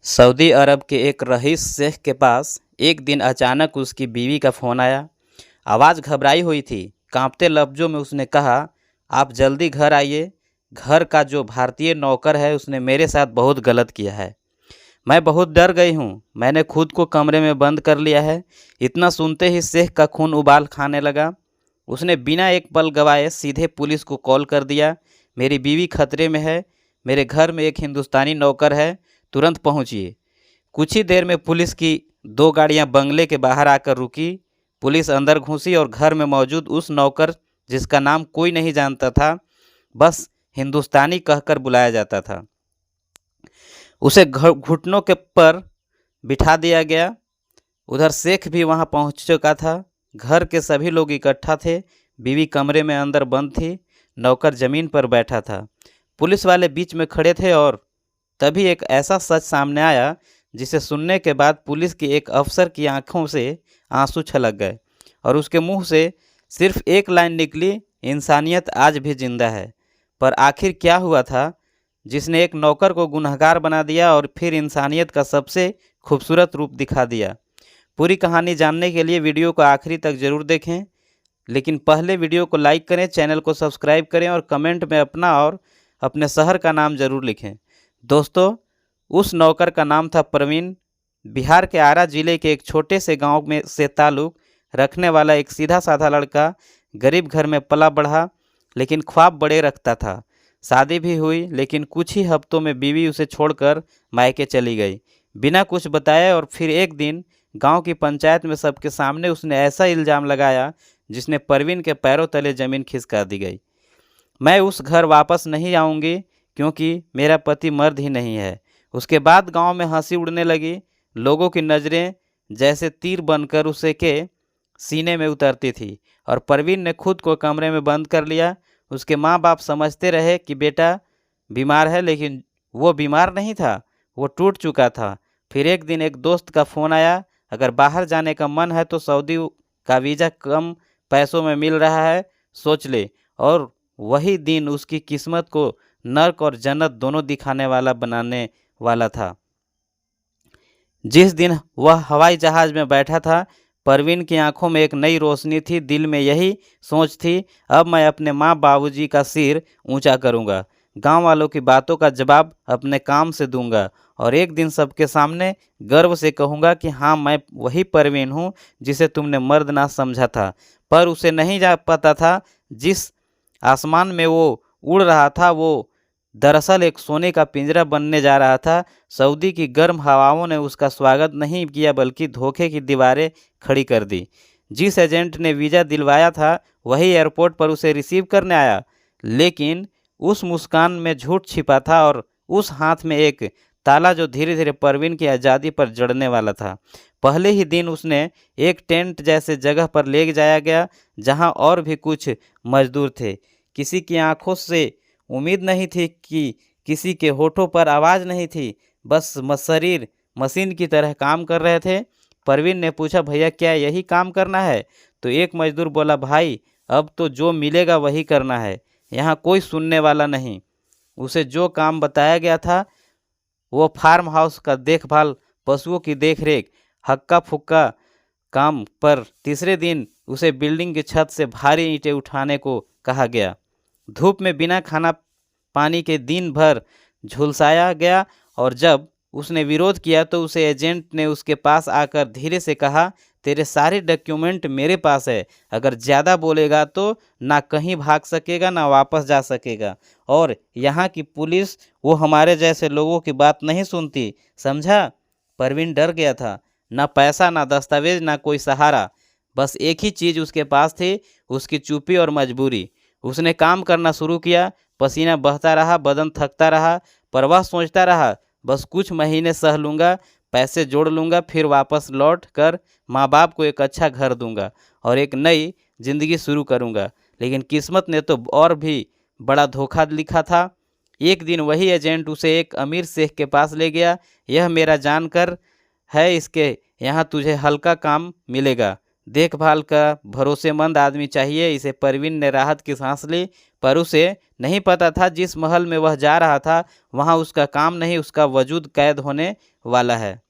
Saudi अरब के एक rice Sheikh के पास एक दिन अचानक उसकी बीवी का फ़ोन आया। आवाज़ घबराई हुई थी। कांपते लफ्ज़ों में उसने कहा, आप जल्दी घर आइए। घर का जो भारतीय नौकर है उसने मेरे साथ बहुत गलत किया है। मैं बहुत डर गई हूँ। मैंने खुद को कमरे में बंद कर लिया है। इतना सुनते ही शेख का खून उबाल खाने लगा। उसने बिना एक पल गवाए सीधे पुलिस को कॉल कर दिया। मेरी बीवी खतरे में है। मेरे घर में एक हिंदुस्तानी नौकर है। तुरंत पहुँचिए। कुछ ही देर में पुलिस की दो गाड़ियां बंगले के बाहर आकर रुकी। पुलिस अंदर घुसी और घर में मौजूद उस नौकर, जिसका नाम कोई नहीं जानता था, बस हिंदुस्तानी कहकर बुलाया जाता था, उसे घुटनों के पर बिठा दिया गया। उधर शेख भी वहां पहुंच चुका था। घर के सभी लोग इकट्ठा थे। बीवी कमरे में अंदर बंद थी। नौकर जमीन पर बैठा था। पुलिस वाले बीच में खड़े थे और तभी एक ऐसा सच सामने आया जिसे सुनने के बाद पुलिस के एक अफसर की आंखों से आंसू छलक गए और उसके मुंह से सिर्फ एक लाइन निकली, इंसानियत आज भी जिंदा है। पर आखिर क्या हुआ था जिसने एक नौकर को गुनहगार बना दिया और फिर इंसानियत का सबसे खूबसूरत रूप दिखा दिया? पूरी कहानी जानने के लिए वीडियो को आखिरी तक ज़रूर देखें। लेकिन पहले वीडियो को लाइक करें, चैनल को सब्सक्राइब करें और कमेंट में अपना और अपने शहर का नाम ज़रूर लिखें। दोस्तों, उस नौकर का नाम था प्रवीण। बिहार के आरा जिले के एक छोटे से गांव में से ताल्लुक़ रखने वाला एक सीधा साधा लड़का। गरीब घर में पला बढ़ा, लेकिन ख्वाब बड़े रखता था। शादी भी हुई, लेकिन कुछ ही हफ्तों में बीवी उसे छोड़कर मायके चली गई, बिना कुछ बताए। और फिर एक दिन गांव की पंचायत में सबके सामने उसने ऐसा इल्ज़ाम लगाया जिसने प्रवीण के पैरों तले ज़मीन खिसका दी गई। मैं उस घर वापस नहीं आऊँगी क्योंकि मेरा पति मर्द ही नहीं है। उसके बाद गांव में हंसी उड़ने लगी। लोगों की नज़रें जैसे तीर बनकर उसे के सीने में उतरती थी और प्रवीण ने खुद को कमरे में बंद कर लिया। उसके माँ बाप समझते रहे कि बेटा बीमार है, लेकिन वो बीमार नहीं था, वो टूट चुका था। फिर एक दिन एक दोस्त का फ़ोन आया, अगर बाहर जाने का मन है तो सऊदी का वीज़ा कम पैसों में मिल रहा है, सोच ले। और वही दिन उसकी किस्मत को नर्क और जन्नत दोनों दिखाने वाला बनाने वाला था। जिस दिन वह हवाई जहाज़ में बैठा था, प्रवीण की आंखों में एक नई रोशनी थी। दिल में यही सोच थी, अब मैं अपने माँ बाबूजी का सिर ऊंचा करूंगा, गांव वालों की बातों का जवाब अपने काम से दूंगा और एक दिन सबके सामने गर्व से कहूंगा कि हाँ, मैं वही प्रवीण हूँ जिसे तुमने मर्द ना समझा था। पर उसे नहीं जा पता था, जिस आसमान में वो उड़ रहा था वो दरअसल एक सोने का पिंजरा बनने जा रहा था। सऊदी की गर्म हवाओं ने उसका स्वागत नहीं किया, बल्कि धोखे की दीवारें खड़ी कर दी। जिस एजेंट ने वीज़ा दिलवाया था वही एयरपोर्ट पर उसे रिसीव करने आया, लेकिन उस मुस्कान में झूठ छिपा था और उस हाथ में एक ताला जो धीरे धीरे प्रवीण की आज़ादी पर जड़ने वाला था। पहले ही दिन उसने एक टेंट जैसे जगह पर ले जाया गया, जहां और भी कुछ मजदूर थे। किसी की आंखों से उम्मीद नहीं थी, कि किसी के होठों पर आवाज़ नहीं थी, बस शरीर मशीन की तरह काम कर रहे थे। प्रवीण ने पूछा, भैया क्या यही काम करना है? तो एक मजदूर बोला, भाई अब तो जो मिलेगा वही करना है, यहाँ कोई सुनने वाला नहीं। उसे जो काम बताया गया था वो फार्म हाउस का देखभाल, पशुओं की देखरेख, हक्का फुक्का काम। पर तीसरे दिन उसे बिल्डिंग की छत से भारी ईंटें उठाने को कहा गया। धूप में बिना खाना पानी के दिन भर झुलसाया गया और जब उसने विरोध किया तो उसे एजेंट ने उसके पास आकर धीरे से कहा, तेरे सारे डॉक्यूमेंट मेरे पास है, अगर ज़्यादा बोलेगा तो ना कहीं भाग सकेगा ना वापस जा सकेगा। और यहाँ की पुलिस वो हमारे जैसे लोगों की बात नहीं सुनती, समझा? प्रवीण डर गया था। ना पैसा, ना दस्तावेज, ना कोई सहारा, बस एक ही चीज़ उसके पास थी, उसकी चुप्पी और मजबूरी। उसने काम करना शुरू किया। पसीना बहता रहा, बदन थकता रहा, पर वह सोचता रहा, बस कुछ महीने सह लूँगा, पैसे जोड़ लूँगा, फिर वापस लौट कर माँ बाप को एक अच्छा घर दूँगा और एक नई ज़िंदगी शुरू करूँगा। लेकिन किस्मत ने तो और भी बड़ा धोखा लिखा था। एक दिन वही एजेंट उसे एक अमीर शेख के पास ले गया। यह मेरा जानकर है, इसके यहाँ तुझे हल्का काम मिलेगा, देखभाल का भरोसेमंद आदमी चाहिए। इसे परवीन ने राहत की सांस ली, पर उसे नहीं पता था जिस महल में वह जा रहा था वहाँ उसका काम नहीं, उसका वजूद कैद होने वाला है।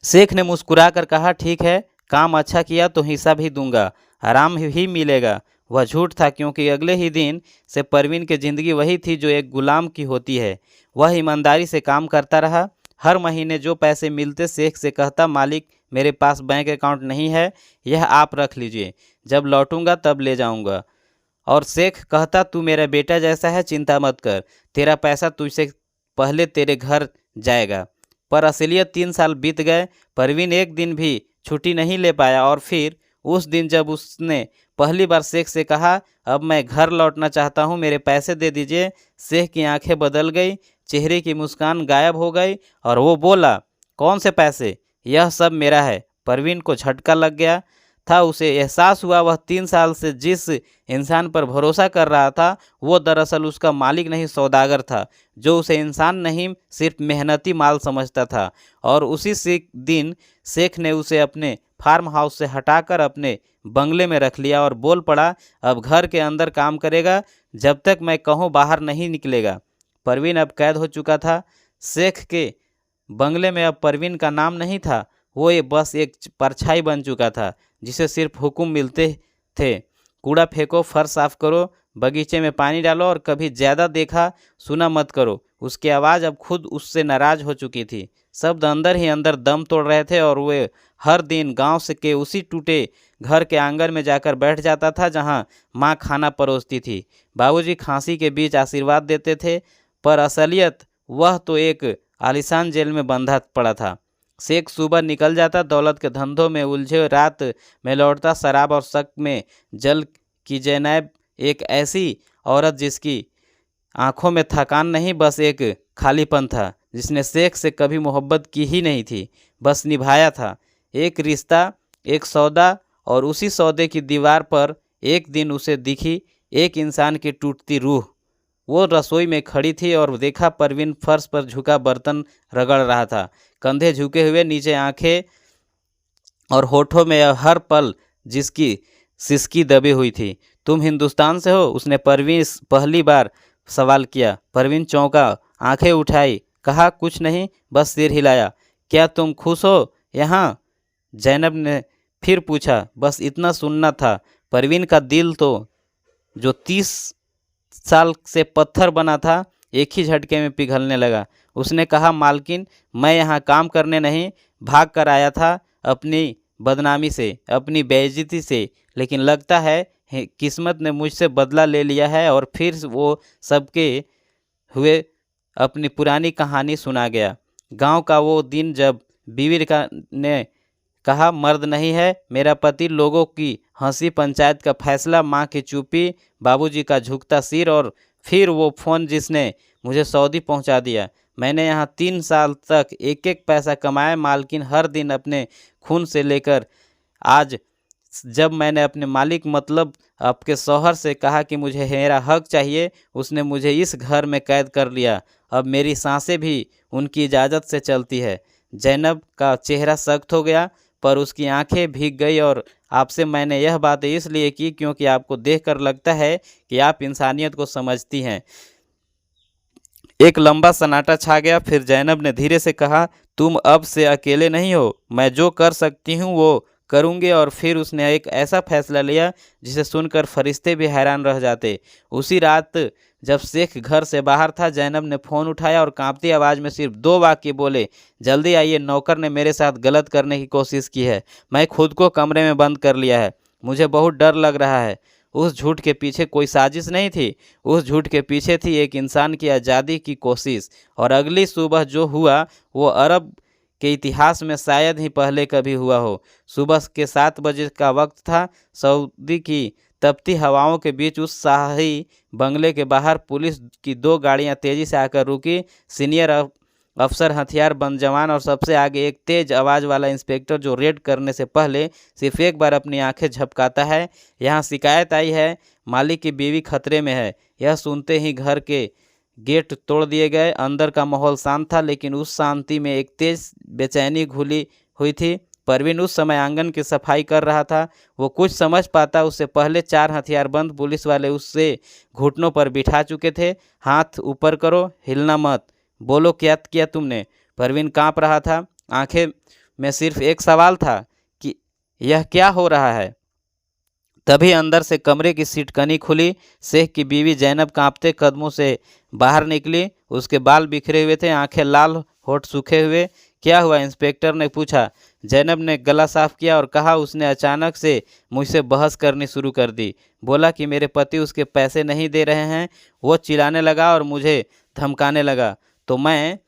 शेख ने मुस्कुराकर कहा, ठीक है, काम अच्छा किया तो हिस्सा भी दूंगा, आराम ही मिलेगा। वह झूठ था, क्योंकि अगले ही दिन से परवीन की जिंदगी वही थी जो एक गुलाम की होती है। वह ईमानदारी से काम करता रहा। हर महीने जो पैसे मिलते शेख से कहता, मालिक मेरे पास बैंक अकाउंट नहीं है, यह आप रख लीजिए, जब लौटूंगा तब ले जाऊंगा। और शेख कहता, तू मेरा बेटा जैसा है, चिंता मत कर, तेरा पैसा तुझसे पहले तेरे घर जाएगा। पर असलियत 3 साल बीत गए। परवीन एक दिन भी छुट्टी नहीं ले पाया, और फिर उस दिन जब उसने पहली बार शेख से कहा, अब मैं घर लौटना चाहता हूँ, मेरे पैसे दे दीजिए, शेख की आंखें बदल गई, चेहरे की मुस्कान गायब हो गई और वो बोला, कौन से पैसे, यह सब मेरा है। परवीन को झटका लग गया था। उसे एहसास हुआ वह 3 साल से जिस इंसान पर भरोसा कर रहा था वो दरअसल उसका मालिक नहीं, सौदागर था, जो उसे इंसान नहीं सिर्फ मेहनती माल समझता था। और उसी से दिन शेख ने उसे अपने फार्म हाउस से हटाकर अपने बंगले में रख लिया और बोल पड़ा, अब घर के अंदर काम करेगा, जब तक मैं कहूँ बाहर नहीं निकलेगा। परवीन अब कैद हो चुका था। शेख के बंगले में अब परवीन का नाम नहीं था, वो ये बस एक परछाई बन चुका था जिसे सिर्फ हुक्म मिलते थे, कूड़ा फेंको, फर्श साफ करो, बगीचे में पानी डालो और कभी ज़्यादा देखा सुना मत करो। उसकी आवाज़ अब खुद उससे नाराज हो चुकी थी। शब्द अंदर ही अंदर दम तोड़ रहे थे और वे हर दिन गांव से के उसी टूटे घर के आंगन में जाकर बैठ जाता था जहां माँ खाना परोसती थी। बाबूजी खांसी के बीच आशीर्वाद देते थे, पर असलियत वह तो एक आलीशान जेल में बंधा पड़ा था। शेख सुबह निकल जाता, दौलत के धंधों में उलझे, रात में लौटता शराब और शक में जल की जैनब एक ऐसी औरत जिसकी आंखों में थकान नहीं, बस एक खालीपन था, जिसने शेख से कभी मोहब्बत की ही नहीं थी, बस निभाया था एक रिश्ता, एक सौदा। और उसी सौदे की दीवार पर एक दिन उसे दिखी एक इंसान की टूटती रूह। वो रसोई में खड़ी थी और देखा परवीन फर्श पर झुका बर्तन रगड़ रहा था, कंधे झुके हुए, नीचे आंखें और होठों में हर पल जिसकी सिसकी दबी हुई थी। तुम हिंदुस्तान से हो? उसने परवीन पहली बार सवाल किया। परवीन चौंका, आंखें उठाई, कहा, कुछ नहीं, बस सिर हिलाया। क्या तुम खुश हो यहाँ? जैनब ने फिर पूछा। बस इतना सुनना था। परवीन का दिल तो जो 30 साल से पत्थर बना था एक ही झटके में पिघलने लगा। उसने कहा, मालकिन मैं यहाँ काम करने नहीं, भाग कर आया था अपनी बदनामी से, अपनी बेइज्जती से, लेकिन लगता है किस्मत ने मुझसे बदला ले लिया है। और फिर वो सबके हुए अपनी पुरानी कहानी सुना गया। गांव का वो दिन जब बीवी ने कहा, मर्द नहीं है मेरा पति, लोगों की हंसी, पंचायत का फैसला, माँ की चुप्पी, बाबूजी का झुकता सिर, और फिर वो फ़ोन जिसने मुझे सऊदी पहुंचा दिया। मैंने यहाँ 3 साल तक एक एक पैसा कमाया मालकिन, हर दिन अपने खून से लेकर आज जब मैंने अपने मालिक मतलब आपके शौहर से कहा कि मुझे मेरा हक चाहिए, उसने मुझे इस घर में कैद कर लिया। अब मेरी सांसें भी उनकी इजाज़त से चलती है। जैनब का चेहरा सख्त हो गया, पर उसकी आंखें भीग गई। और आपसे मैंने यह बातें इसलिए की क्योंकि आपको देखकर लगता है कि आप इंसानियत को समझती हैं। एक लंबा सन्नाटा छा गया। फिर जैनब ने धीरे से कहा, तुम अब से अकेले नहीं हो, मैं जो कर सकती हूँ वो करूँगी। और फिर उसने एक ऐसा फैसला लिया जिसे सुनकर फरिश्ते भी हैरान रह जाते। उसी रात जब शेख घर से बाहर था, जैनब ने फ़ोन उठाया और कांपती आवाज़ में सिर्फ 2 वाक्य बोले, जल्दी आइए, नौकर ने मेरे साथ गलत करने की कोशिश की है, मैं खुद को कमरे में बंद कर लिया है, मुझे बहुत डर लग रहा है। उस झूठ के पीछे कोई साजिश नहीं थी, उस झूठ के पीछे थी एक इंसान की आज़ादी की कोशिश। और अगली सुबह जो हुआ वो अरब के इतिहास में शायद ही पहले कभी हुआ हो। सुबह के 7 बजे का वक्त था। सऊदी की तपती हवाओं के बीच उस शाही बंगले के बाहर पुलिस की 2 गाड़ियां तेजी से आकर रुकी। सीनियर अफसर, हथियारबंद जवान और सबसे आगे एक तेज आवाज़ वाला इंस्पेक्टर जो रेड करने से पहले सिर्फ एक बार अपनी आंखें झपकाता है। यहाँ शिकायत आई है, मालिक की बीवी खतरे में है। यह सुनते ही घर के गेट तोड़ दिए गए। अंदर का माहौल शांत था, लेकिन उस शांति में एक तेज बेचैनी घुली हुई थी। परवीन उस समय आंगन की सफाई कर रहा था। वो कुछ समझ पाता उससे पहले 4 हथियारबंद पुलिस वाले उससे घुटनों पर बिठा चुके थे। हाथ ऊपर करो, हिलना मत। बोलो क्या किया तुमने? परवीन कांप रहा था। आंखें में सिर्फ एक सवाल था कि यह क्या हो रहा है। तभी अंदर से कमरे की सिटकनी खुली। शेख की बीवी जैनब कांपते कदमों से बाहर निकली। उसके बाल बिखरे हुए थे, आंखें लाल, होठ सूखे हुए। क्या हुआ? इंस्पेक्टर ने पूछा। जैनब ने गला साफ किया और कहा उसने अचानक से मुझसे बहस करनी शुरू कर दी। बोला कि मेरे पति उसके पैसे नहीं दे रहे हैं। वो चिल्लाने लगा और मुझे धमकाने लगा तो मैं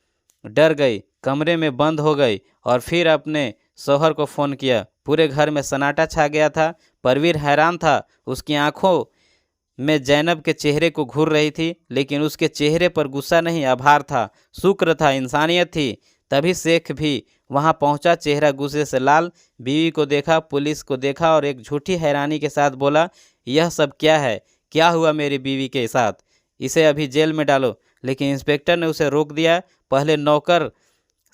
डर गई, कमरे में बंद हो गई और फिर अपने शौहर को फ़ोन किया। पूरे घर में सन्नाटा छा गया था। परवीर हैरान था। उसकी आंखों में जैनब के चेहरे को घूर रही थी, लेकिन उसके चेहरे पर गुस्सा नहीं, आभार था, शुक्र था, इंसानियत थी। तभी शेख भी वहां पहुंचा। चेहरा गुस्से से लाल। बीवी को देखा, पुलिस को देखा और एक झूठी हैरानी के साथ बोला, यह सब क्या है? क्या हुआ मेरी बीवी के साथ? इसे अभी जेल में डालो। लेकिन इंस्पेक्टर ने उसे रोक दिया। पहले नौकर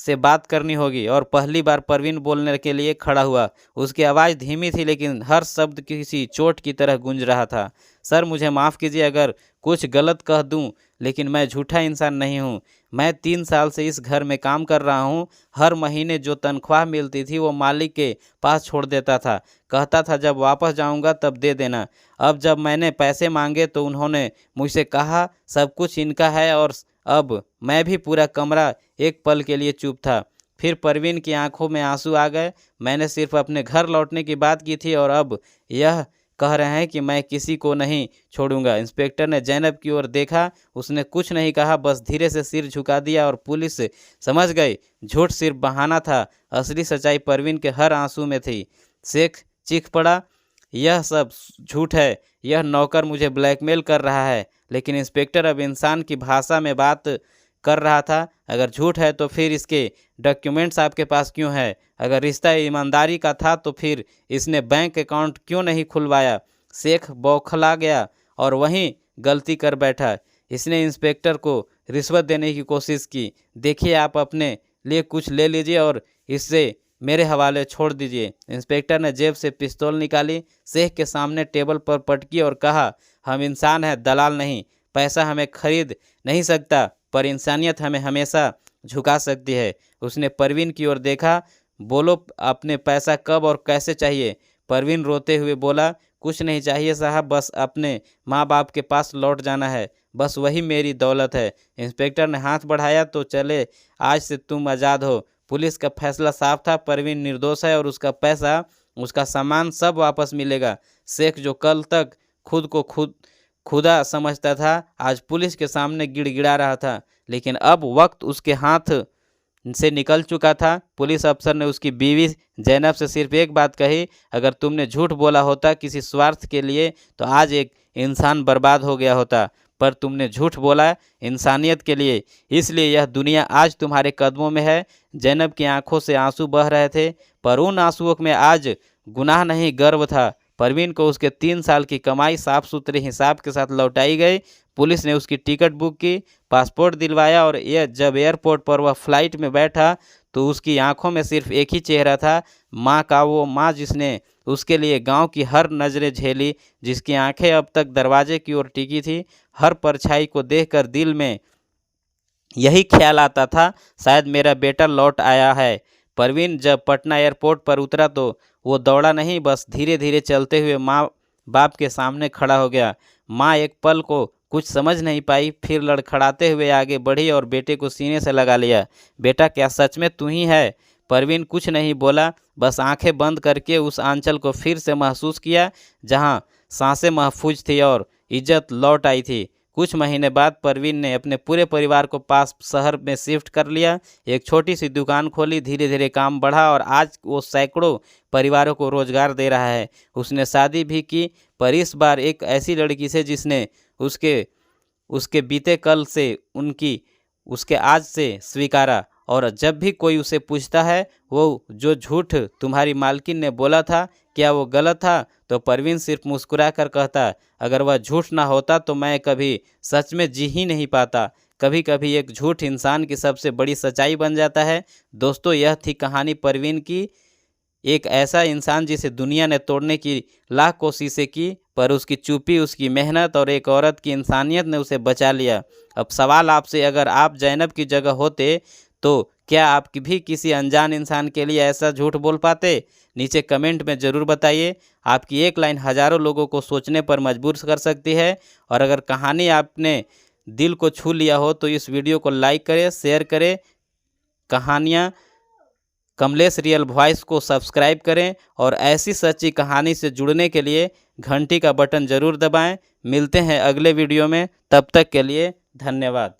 से बात करनी होगी। और पहली बार परवीन बोलने के लिए खड़ा हुआ। उसकी आवाज़ धीमी थी, लेकिन हर शब्द किसी चोट की तरह गूंज रहा था। सर, मुझे माफ़ कीजिए अगर कुछ गलत कह दूं, लेकिन मैं झूठा इंसान नहीं हूं। मैं 3 साल से इस घर में काम कर रहा हूं। हर महीने जो तनख्वाह मिलती थी वो मालिक के पास छोड़ देता था। कहता था जब वापस जाऊंगा तब दे देना। अब जब मैंने पैसे मांगे तो उन्होंने मुझसे कहा सब कुछ इनका है। और अब मैं भी पूरा कमरा एक पल के लिए चुप था। फिर परवीन की आंखों में आंसू आ गए। मैंने सिर्फ अपने घर लौटने की बात की थी और अब यह कह रहे हैं कि मैं किसी को नहीं छोड़ूंगा। इंस्पेक्टर ने जैनब की ओर देखा। उसने कुछ नहीं कहा, बस धीरे से सिर झुका दिया। और पुलिस समझ गई झूठ सिर्फ बहाना था, असली सच्चाई परवीन के हर आंसू में थी। शेख चीख पड़ा, यह सब झूठ है। यह नौकर मुझे ब्लैकमेल कर रहा है। लेकिन इंस्पेक्टर अब इंसान की भाषा में बात कर रहा था। अगर झूठ है तो फिर इसके डॉक्यूमेंट्स आपके पास क्यों है? अगर रिश्ता ईमानदारी का था तो फिर इसने बैंक अकाउंट क्यों नहीं खुलवाया? शेख बौखला गया और वहीं गलती कर बैठा। इसने इंस्पेक्टर को रिश्वत देने की कोशिश की। देखिए, आप अपने लिए कुछ ले लीजिए और इससे मेरे हवाले छोड़ दीजिए। इंस्पेक्टर ने जेब से पिस्तौल निकाली, शेख के सामने टेबल पर पटकी और कहा, हम इंसान हैं, दलाल नहीं। पैसा हमें खरीद नहीं सकता, पर इंसानियत हमें हमेशा झुका सकती है। उसने परवीन की ओर देखा। बोलो, अपने पैसा कब और कैसे चाहिए? परवीन रोते हुए बोला, कुछ नहीं चाहिए साहब, बस अपने माँ बाप के पास लौट जाना है। बस वही मेरी दौलत है। इंस्पेक्टर ने हाथ बढ़ाया, तो चले, आज से तुम आज़ाद हो। पुलिस का फैसला साफ था, परवीन निर्दोष है और उसका पैसा, उसका सामान सब वापस मिलेगा। शेख जो कल तक खुद को खुदा समझता था, आज पुलिस के सामने गिड़गिड़ा रहा था। लेकिन अब वक्त उसके हाथ से निकल चुका था। पुलिस अफसर ने उसकी बीवी जैनब से सिर्फ एक बात कही, अगर तुमने झूठ बोला होता किसी स्वार्थ के लिए तो आज एक इंसान बर्बाद हो गया होता, पर तुमने झूठ बोला इंसानियत के लिए, इसलिए यह दुनिया आज तुम्हारे कदमों में है। जैनब की आंखों से आंसू बह रहे थे, पर उन आंसुओं में आज गुनाह नहीं, गर्व था। परवीन को उसके 3 साल की कमाई साफ सुथरे हिसाब के साथ लौटाई गई। पुलिस ने उसकी टिकट बुक की, पासपोर्ट दिलवाया और जब एयरपोर्ट पर वह फ्लाइट में बैठा तो उसकी आंखों में सिर्फ एक ही चेहरा था, माँ का। वो माँ जिसने उसके लिए गांव की हर नज़रें झेली, जिसकी आंखें अब तक दरवाजे की ओर टिकी थी। हर परछाई को देखकर दिल में यही ख्याल आता था, शायद मेरा बेटा लौट आया है। परवीन जब पटना एयरपोर्ट पर उतरा तो वो दौड़ा नहीं, बस धीरे धीरे चलते हुए माँ बाप के सामने खड़ा हो गया। माँ एक पल को कुछ समझ नहीं पाई, फिर लड़खड़ाते हुए आगे बढ़ी और बेटे को सीने से लगा लिया। बेटा, क्या सच में तू ही है? परवीन कुछ नहीं बोला, बस आंखें बंद करके उस आंचल को फिर से महसूस किया जहां सांसें महफूज थी और इज्जत लौट आई थी। कुछ महीने बाद परवीन ने अपने पूरे परिवार को पास शहर में शिफ्ट कर लिया। एक छोटी सी दुकान खोली, धीरे धीरे काम बढ़ा और आज वो सैकड़ों परिवारों को रोजगार दे रहा है। उसने शादी भी की, पर इस बार एक ऐसी लड़की से जिसने उसके उसके बीते कल से उनकी उसके आज से स्वीकारा। और जब भी कोई उसे पूछता है, वो जो झूठ तुम्हारी मालकिन ने बोला था, क्या वो गलत था? तो परवीन सिर्फ मुस्कुरा कर कहता, अगर वह झूठ ना होता तो मैं कभी सच में जी ही नहीं पाता। कभी कभी एक झूठ इंसान की सबसे बड़ी सच्चाई बन जाता है। दोस्तों, यह थी कहानी परवीन की, एक ऐसा इंसान जिसे दुनिया ने तोड़ने की लाख कोशिशें की, पर उसकी चुप्पी, उसकी मेहनत और एक औरत की इंसानियत ने उसे बचा लिया। अब सवाल आपसे, अगर आप ज़ैनब की जगह होते तो क्या आप भी किसी अनजान इंसान के लिए ऐसा झूठ बोल पाते? नीचे कमेंट में ज़रूर बताइए। आपकी एक लाइन हज़ारों लोगों को सोचने पर मजबूर कर सकती है। और अगर कहानी आपने दिल को छू लिया हो तो इस वीडियो को लाइक करें, शेयर करें। कहानियाँ कमलेश रियल वॉइस को सब्सक्राइब करें और ऐसी सच्ची कहानी से जुड़ने के लिए घंटी का बटन ज़रूर दबाएं। मिलते हैं अगले वीडियो में, तब तक के लिए धन्यवाद।